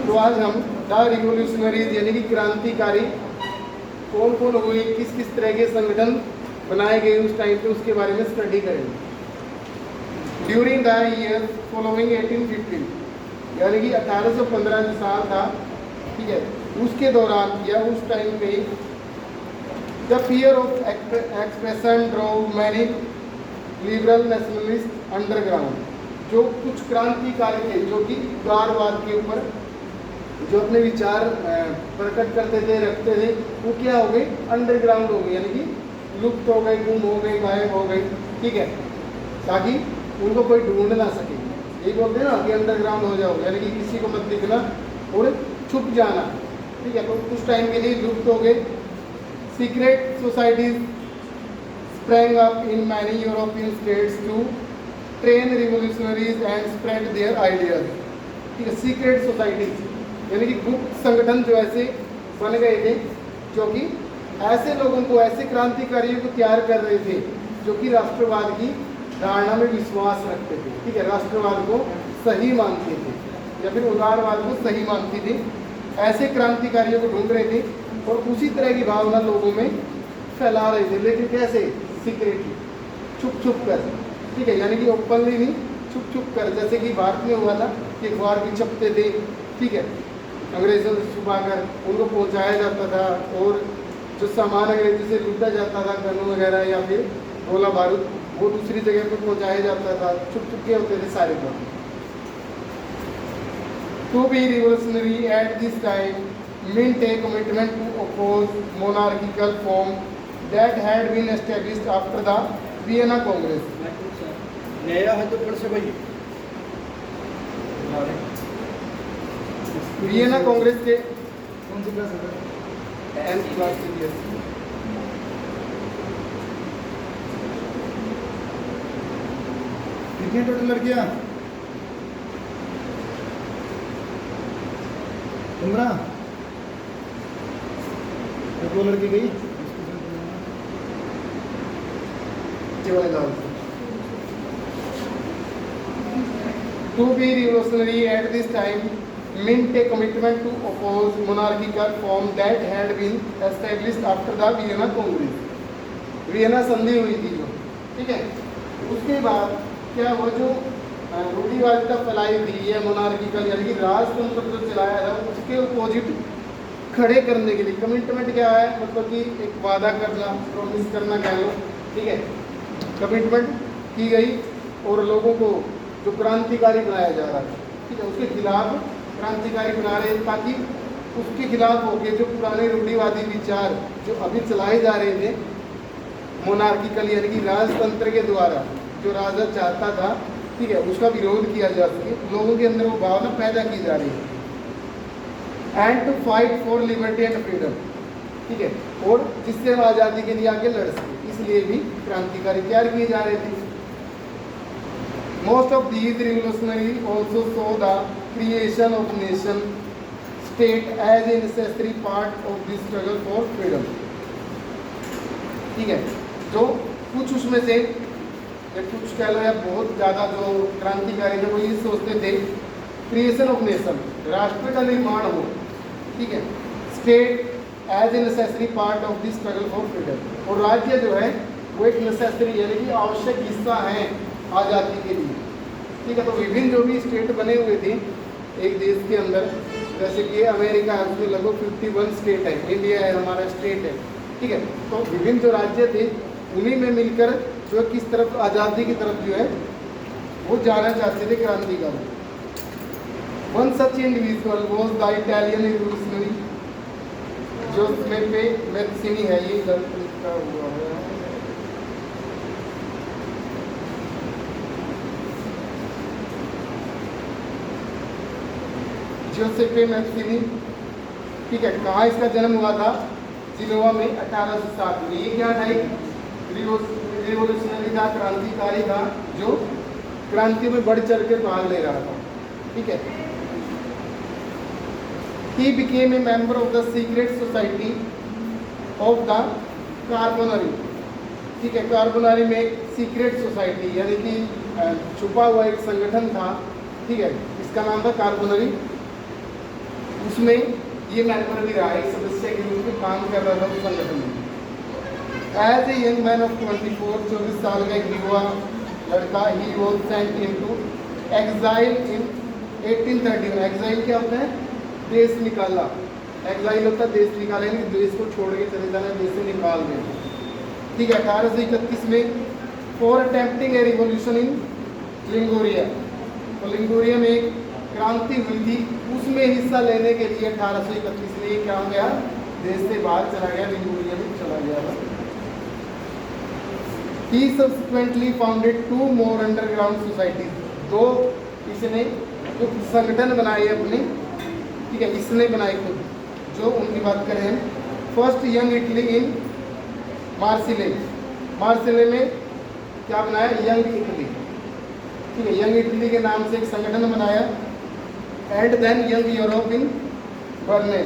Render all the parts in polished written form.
तो आज हम द रिवोल्यूशनरीज यानी कि क्रांतिकारी कौन कौन हुए, किस किस तरह के संगठन बनाए गए उस टाइम पे, उसके बारे में स्टडी करेंगे। ड्यूरिंग द ईयर फॉलोइंग 1815 यानी कि 1815 जो साल था, ठीक है, उसके दौरान या उस टाइम पे the fear of expression drove many liberal nationalist underground, जो कुछ क्रांतिकारी थे जो कि उदारवाद के ऊपर जो अपने विचार प्रकट करते थे, रखते थे, वो क्या हो गए, अंडरग्राउंड हो गए, यानी कि लुप्त हो गए, गुम हो गए, गायब हो गए, ठीक है, ताकि उनको कोई ढूंढ ना सके। ये बोलते हैं ना कि अंडरग्राउंड हो जाओगे, यानी कि किसी को मत दिखना और छुप जाना, ठीक है। तो कुछ टाइम के लिए लुप्त हो गए। Secret societies sprang up in many European states to train revolutionaries and spread their ideas, ठीक है। सीक्रेट सोसाइटीज यानी कि गुप्त संगठन जो ऐसे बन गए थे, जो कि ऐसे लोगों को, ऐसे क्रांतिकारियों को तैयार कर रहे थे जो कि राष्ट्रवाद की धारणा में विश्वास रखते थे, ठीक है, राष्ट्रवाद को सही मानते थे या फिर उदारवाद को सही मानते थे। ऐसे क्रांतिकारियों को ढूंढ रहे थे और उसी तरह की भावना लोगों में फैला रहे थे, लेकिन कैसे, सीक्रेटली, छुप छुप कर, ठीक है, यानी कि ओपनली नहीं, छुप छुप कर। जैसे कि भारत में हुआ था कि अखबार भी छपते थे, ठीक है, अंग्रेजों से छुपा कर उनको पहुंचाया जाता था, और जो सामान अंग्रेजों से लूटा जाता था, गन वगैरह या फिर गोला बारूद, वो दूसरी जगह पर पहुंचाया जाता था, छुप छुप के होते थे सारे काम। To be revolutionary at this time meant a commitment to oppose monarchical form that had been established after the Vienna Congress. नया है तो फिर से भाई वियना कांग्रेस के कौन सी क्लास है? 10th क्लास के लिए। कितनी टोटल लड़कियां? 15। दो लड़की गई। To be revolutionary at this time meant a commitment to oppose monarchical form that had been established after the Vienna Congress. Vienna संधि हुई थी जो, ठीक है, उसके बाद क्या हुआ, जो रूढ़िवादिता फैलाई थी, ये मोनार्किकल यानी कि राजतंत्र जो चलाया था, उसके अपोजिट खड़े करने के लिए कमिटमेंट क्या है, मतलब कि एक वादा करना, प्रॉमिस करना कह लो, ठीक है, कमिटमेंट की गई और लोगों को जो क्रांतिकारी बनाया जा रहा है, ठीक है, उसके खिलाफ क्रांतिकारी बना रहे, ताकि उसके खिलाफ होकर जो पुराने रूढ़िवादी विचार जो अभी चलाए जा रहे थे, मोनार्किकल यानी कि राजतंत्र के द्वारा जो राजा चाहता था, ठीक है, उसका विरोध किया जा सके, लोगों के अंदर वो भावना पैदा की जा रही है। And to fight for liberty and freedom, ठीक है, और जिससे हम आज़ादी के लिए आगे लड़ सके, इसलिए भी क्रांतिकारी तैयार किए जा रहे थे। Most of these revolutionary also saw the creation of nation state as a necessary part of this struggle for freedom, ठीक है, जो कुछ उसमें से कुछ कह लो या बहुत ज़्यादा जो क्रांतिकारी थे वो ये सोचते थे क्रिएशन ऑफ नेशन, राष्ट्र का निर्माण हो, ठीक है, state as a necessary part of this struggle for freedom, और राज्य जो है वो एक नेसेसरी यानी कि आवश्यक हिस्सा है आज़ादी के लिए, ठीक है। तो विभिन्न जो भी स्टेट बने हुए थे एक देश के अंदर, जैसे कि अमेरिका है, उसमें लगभग 51 स्टेट है, इंडिया है हमारा स्टेट है, ठीक है, तो विभिन्न जो राज्य थे उन्हीं में मिलकर जो किस तरफ आज़ादी की तरफ जो है वो जाना चाहते थे क्रांतिकारी। One such individual was the Italian revolutionary Giuseppe Mazzini है, ये गलत लिखा हुआ है, Giuseppe Mazzini, ठीक है। कहाँ इसका जन्म हुआ था, जिनोवा में 1807 में। ये क्या था, एक रिवोल्यूशनरी था, क्रांतिकारी था, जो क्रांति में बढ़ चढ़ के भाग ले रहा था, ठीक है। He became a member of the secret society of the Carbonari, ठीक है, कार्बोनारी में एक सीक्रेट सोसाइटी यानी कि छुपा हुआ एक संगठन था, ठीक है, इसका नाम था कार्बोनरी उसमें ये मेंबर भी रहा है, सदस्य के रूप में काम कर रहा था उस संगठन में। As a young man of 24 साल का एक युवा लड़का, he was sent into exile in 1831। Exile क्या होता है? देश निकाला। एग्जाइल होता है देश निकाला, यानी देश को छोड़ के चले जाना, देश से निकाल देना। ठीक है। 1831 में for attempting a revolution in Liguria, तो लिंगोरिया में एक क्रांति हुई थी, उसमें हिस्सा लेने के लिए 1831 में क्या हो गया? देश से बाहर चला गया, लिंगोरिया में चला गया था। He subsequently founded 2 more underground societies। दो इसने जो संगठन बनाए अपने, ठीक है, इसने बनाए खुद, जो उनकी बात करें हम। फर्स्ट यंग इटली इन मार्सिले, मार्सिले में क्या बनाया? यंग इटली, ठीक है, यंग इटली के नाम से एक संगठन बनाया। And then young Europe in Berne,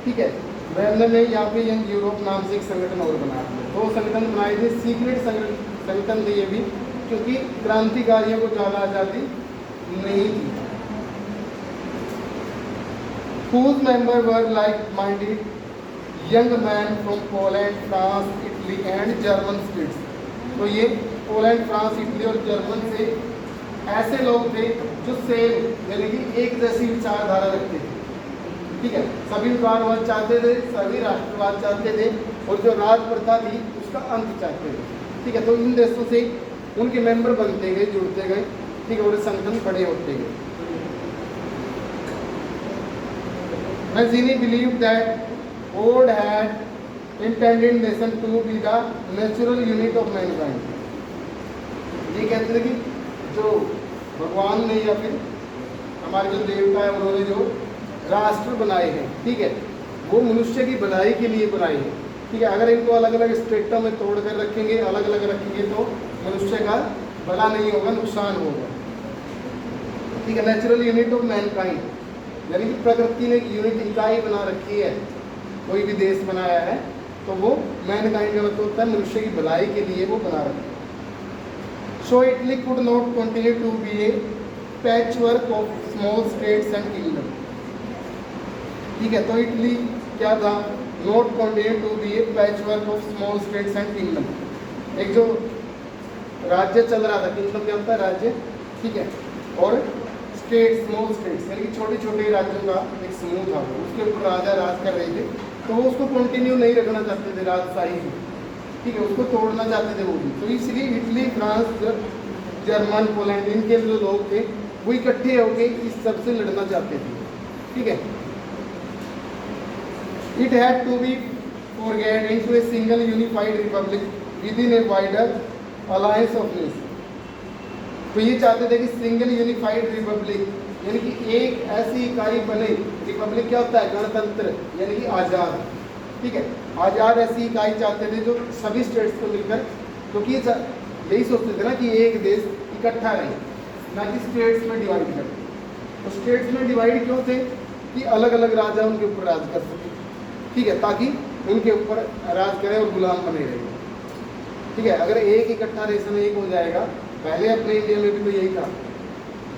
ठीक है, बर्ने में यहाँ पे यंग यूरोप नाम से एक संगठन और बनाया। 2 संगठन बनाए थे, सीक्रेट संगठन थे ये भी, क्योंकि क्रांतिकारियों को ज़्यादा आज़ादी नहीं थी। Whose members were like-minded young men from Poland, France, Italy and German states। तो ये पोलैंड, फ्रांस, इटली और जर्मन से ऐसे लोग थे जो सेम यानी कि एक जैसी विचारधारा रखते थे। ठीक है, सभी उदारवाद चाहते थे, सभी राष्ट्रवाद चाहते थे और जो राज प्रथा थी उसका अंत चाहते थे। ठीक है, तो इन देशों से उनके मेंबर बनते गए, जुड़ते गए, ठीक है, और संगठन खड़े होते गए। Mazzini believed that old had intended nation to be the natural unit of mankind। ये कहते थे कि जो भगवान ने या फिर हमारे जो देवता है उन्होंने जो राष्ट्र बनाए हैं, ठीक है, वो मनुष्य की भलाई के लिए बनाए हैं। ठीक है, अगर इनको अलग अलग स्टेटों में तोड़ कर रखेंगे, अलग अलग रखेंगे तो मनुष्य का भला नहीं होगा, नुकसान होगा। ठीक है, नेचुरल यूनिट ऑफ मैनकाइंड यानी कि प्रकृति ने एक यूनिट इकाई बना रखी है, कोई भी देश बनाया है तो वो मैनकाइंड का मतलब होता है मनुष्य की भलाई के लिए वो बना रखा है। So Italy could not continue to be a patchwork of small states and kingdom. ठीक है, तो इटली क्या था? Not continue to be a patchwork of small states and kingdom. एक जो राज्य चल रहा था, किंगडम क्या होता है? राज्य। ठीक है, और स्टेट, स्मॉल स्टेट्स यानी कि छोटे छोटे राज्यों का एक समूह था, उसके ऊपर राजा राज कर रहे थे, तो वो उसको कंटिन्यू नहीं रखना चाहते थे राजशाही को। ठीक है, उसको तोड़ना चाहते थे वो भी। तो इसलिए इटली, फ्रांस, जर्मन, पोलैंड, इनके जो लोग थे वो इकट्ठे होकर इस सब से लड़ना चाहते थे। ठीक है, it had to be forget into a single unified republic within a wider alliance of nation. तो ये चाहते थे कि सिंगल यूनिफाइड रिपब्लिक यानी कि एक ऐसी इकाई बने। रिपब्लिक क्या होता है? गणतंत्र यानी कि आज़ाद। ठीक है, आज़ाद ऐसी इकाई चाहते थे जो सभी स्टेट्स को मिलकर, क्योंकि यही सोचते थे ना कि एक देश इकट्ठा रहे, ना कि स्टेट्स में डिवाइड कर। तो स्टेट्स में डिवाइड क्यों थे? कि अलग अलग राजा उनके ऊपर राज कर सके। ठीक है, ताकि उनके ऊपर राज करें और गुलाम बने रहे। ठीक है, अगर एक इकट्ठा नेशन एक हो जाएगा, पहले अपने इंडिया में भी तो यही था,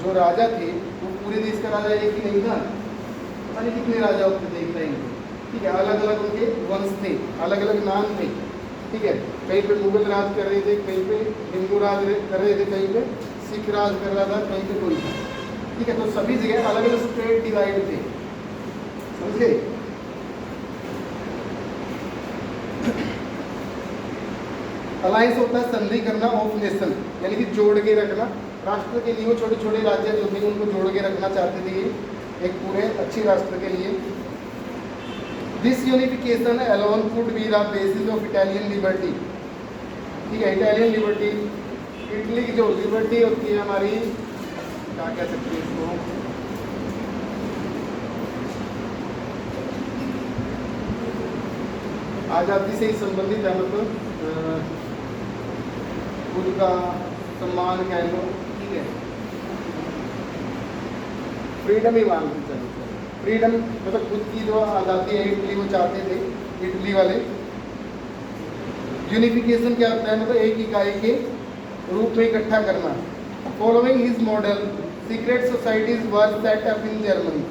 जो राजा थे वो पूरे देश का राजा एक ही नहीं था, पता नहीं कितने राजा होते देख रहे हैं। ठीक है, अलग अलग उनके वंश थे, अलग अलग नाम थे। ठीक है, कहीं पे मुगल राज कर रहे थे, कहीं पे हिंदू राज कर रहे थे, कहीं पे सिख राज कर रहा था, कहीं पे कोई था। ठीक है, तो सभी जगह अलग अलग स्टेट डिवाइड थे, समझे? अलायंस होता है संधि करना ऑफ नेशन यानी कि जोड़ के रखना। राष्ट्र के लिए वो छोटे छोटे राज्य जो थे उनको जोड़ के रखना चाहते थे ये एक पूरे अच्छी राष्ट्र के लिए। This unification alone could be the basis of Italian liberty. ठीक है, इटालियन लिबर्टी, इटली की जो लिबर्टी होती है हमारी, क्या कह सकते हैं इसको, आज़ादी से ही संबंधित है, मतलब खुद का सम्मान कह लो। ठीक है, फ्रीडम ही मान के चलो, फ्रीडम मतलब खुद की जो आज़ादी है इटली वो चाहते थे, इटली वाले। यूनिफिकेशन क्या होता है? मतलब एक इकाई के रूप में इकट्ठा करना। Following his model secret societies were set up in Germany.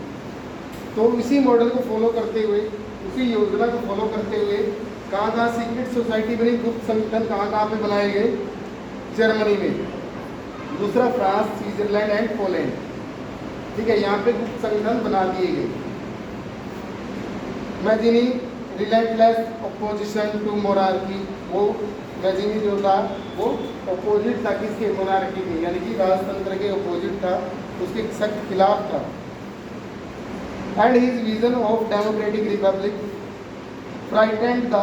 तो इसी मॉडल को फॉलो करते हुए, उसी योजना को फॉलो करते हुए कहाँ सीक्रेट सोसाइटी बनी, गुप्त संगठन कहाँ पे बनाए गए? जर्मनी में, दूसरा फ्रांस, स्विट्जरलैंड एंड पोलैंड। ठीक है, यहाँ पे गुप्त संगठन बना दिए गए। Mazzini relentless opposition to monarchy, वो मैजिनी जो था वो अपोजिट था किसके? मोनार्की के, यानी कि राजतंत्र के अपोजिट था, उसके सख्त खिलाफ था। And his vision of democratic Republic frightened the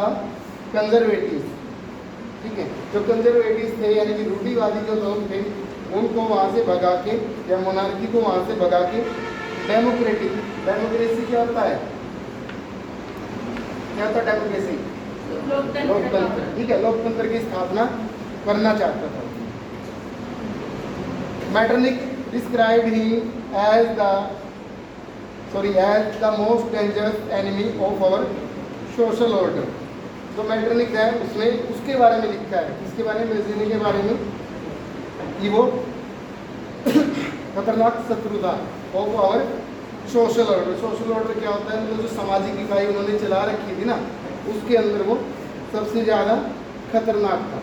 conservatives. ठीक है, जो कंजर्वेटिव्स थे यानी कि रूढ़िवादी जो लोग थे, उनको वहाँ से भगा के, या मोनार्की को वहाँ से भगा के डेमोक्रेटिक, डेमोक्रेसी क्या होता है? क्या होता है डेमोक्रेसी? लोकतंत्र। ठीक है, लोकतंत्र की स्थापना करना चाहता था। Metternich described him as the most dangerous enemy of our social order. जो मैटरनिक है उसने उसके बारे में लिखा है, इसके बारे में, मैजिनी के बारे में, कि वो खतरनाक शत्रु था of our social order. Social order क्या होता है? मतलब जो सामाजिक इकाई उन्होंने चला रखी थी ना, उसके अंदर वो सबसे ज़्यादा खतरनाक था।